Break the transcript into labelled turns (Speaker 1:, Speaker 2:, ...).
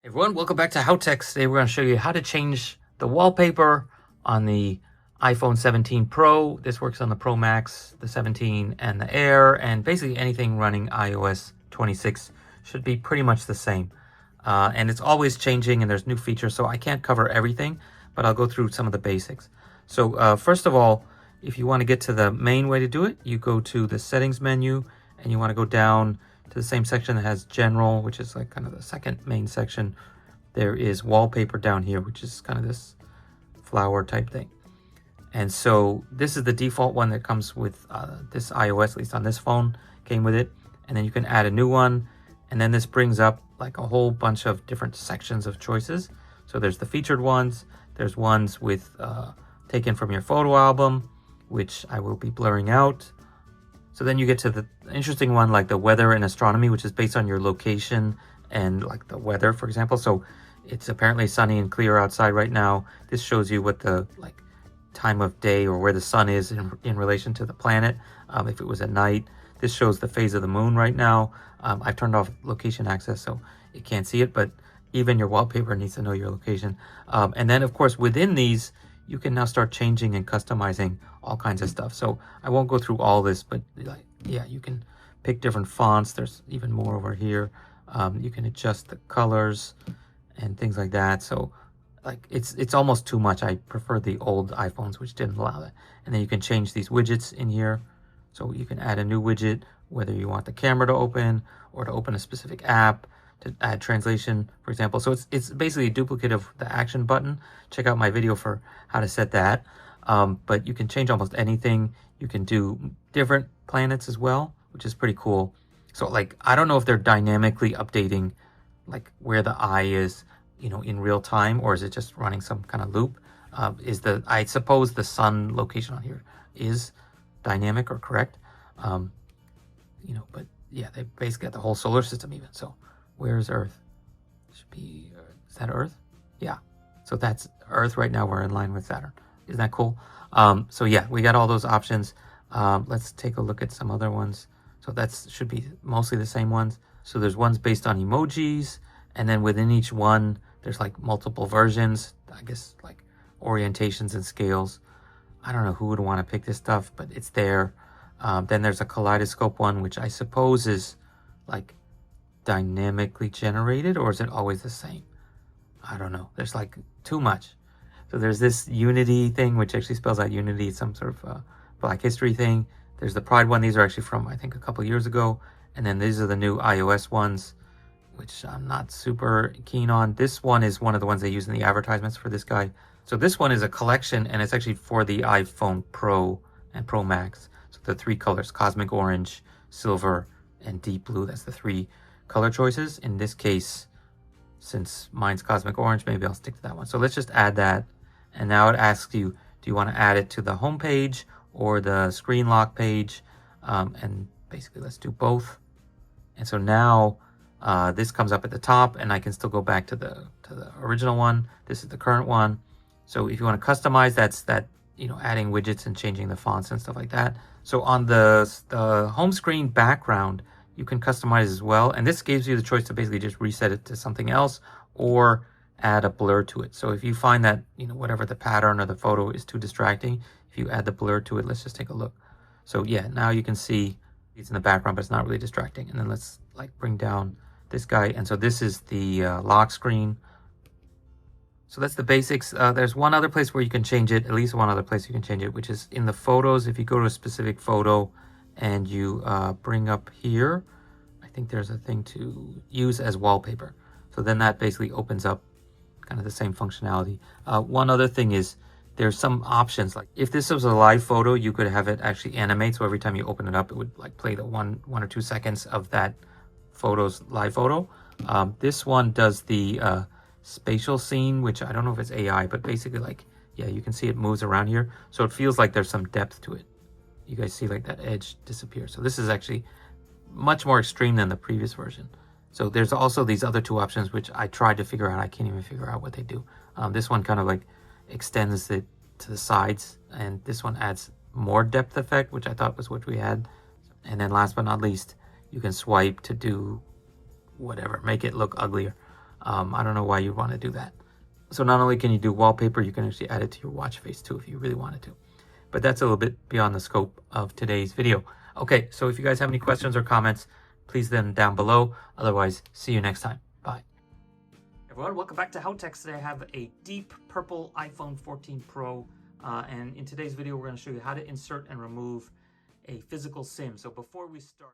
Speaker 1: Hey everyone, welcome back to HowTechs. Today we're going to show you how to change the wallpaper on the iPhone 17 Pro. This works on the Pro Max, the 17, and the Air, and basically anything running iOS 26 should be pretty much the same. And it's always changing and there's new features, so I can't cover everything, but I'll go through some of the basics. So first of all, if you want to get to the main way to do it, you go to the settings menu and you want to go down to the same section that has general, which is like kind of the second main section. There is wallpaper down here, which is kind of this flower type thing. And so this is the default one that comes with this iOS, at least on this phone, came with it. And then you can add a new one. And then this brings up like a whole bunch of different sections of choices. So there's the featured ones. There's ones with taken from your photo album, which I will be blurring out. So then you get to the interesting one, like the weather and astronomy, which is based on your location and like the weather, for example. So it's apparently sunny and clear outside right now. This shows you what the like time of day or where the sun is in relation to the planet. If it was at night, this shows the phase of the moon right now. I've turned off location access, so it can't see it, but even your wallpaper needs to know your location. And then of course, within these, you can now start changing and customizing all kinds of stuff. So I won't go through all this, but like, yeah, you can pick different fonts. There's even more over here. You can adjust the colors and things like that. So like it's almost too much. I prefer the old iPhones, which didn't allow that. And then you can change these widgets in here. So you can add a new widget, whether you want the camera to open or to open a specific app, to add translation, for example. So it's basically a duplicate of the action button. Check out my video for how to set that. But you can change almost anything. You can do different planets as well, which is pretty cool. So like, I don't know if they're dynamically updating like where the eye is, in real time, or is it just running some kind of loop? I suppose the sun location on here is dynamic or correct. But yeah, they basically got the whole solar system even. So where's Earth? Should be, is that Earth? Yeah. So that's Earth right now. We're in line with Saturn. Isn't that cool? So yeah, we got all those options. Let's take a look at some other ones. So that should be mostly the same ones. So there's ones based on emojis, and then within each one, there's like multiple versions, I guess like orientations and scales. I don't know who would want to pick this stuff, but it's there. Then there's a kaleidoscope one, which I suppose is like dynamically generated, or is it always the same? I don't know. There's like too much. So there's this unity thing, which actually spells out unity, some sort of Black history thing. There's the Pride one. These are actually from, I think, a couple years ago. And then these are the new iOS ones, which I'm not super keen on. This one is one of the ones they use in the advertisements for this guy. So this one is a collection, and it's actually for the iPhone Pro and Pro Max. So the three colors, cosmic orange, silver, and deep blue. That's the three color choices. In this case, since mine's cosmic orange, maybe I'll stick to that one. So let's just add that. And now it asks you, do you want to add it to the home page or the screen lock page? And basically let's do both. And so now this comes up at the top, and I can still go back to the original one. This is the current one. So if you want to customize, that's adding widgets and changing the fonts and stuff like that. So on the home screen background, you can customize as well. And this gives you the choice to basically just reset it to something else or add a blur to it. So if you find that, whatever the pattern or the photo is too distracting, if you add the blur to it, let's just take a look. So yeah, now you can see it's in the background, but it's not really distracting. And then let's like bring down this guy. And so this is the lock screen. So that's the basics. There's one other place where you can change it, at least one other place you can change it, which is in the photos. If you go to a specific photo and you bring up here, I think there's a thing to use as wallpaper. So then that basically opens up kind of the same functionality. One other thing is there's some options, like if this was a live photo, you could have it actually animate. So every time you open it up, it would like play the one or 2 seconds of that photo's live photo. This one does the spatial scene, which I don't know if it's AI, but basically like, yeah, you can see it moves around here. So it feels like there's some depth to it. You guys see like that edge disappear. So this is actually much more extreme than the previous version. So there's also these other two options, which I tried to figure out. I can't even figure out what they do. This one kind of like extends it to the sides, and this one adds more depth effect, which I thought was what we had. And then last but not least, you can swipe to do whatever, make it look uglier. I don't know why you'd want to do that. So not only can you do wallpaper, you can actually add it to your watch face too if you really wanted to. But that's a little bit beyond the scope of today's video. Okay, so if you guys have any questions or comments, please them down below. Otherwise, see you next time. Bye. Everyone, welcome back to HowTechs. Today I have a deep purple iPhone 14 Pro. And in today's video, we're going to show you how to insert and remove a physical SIM. So before we start...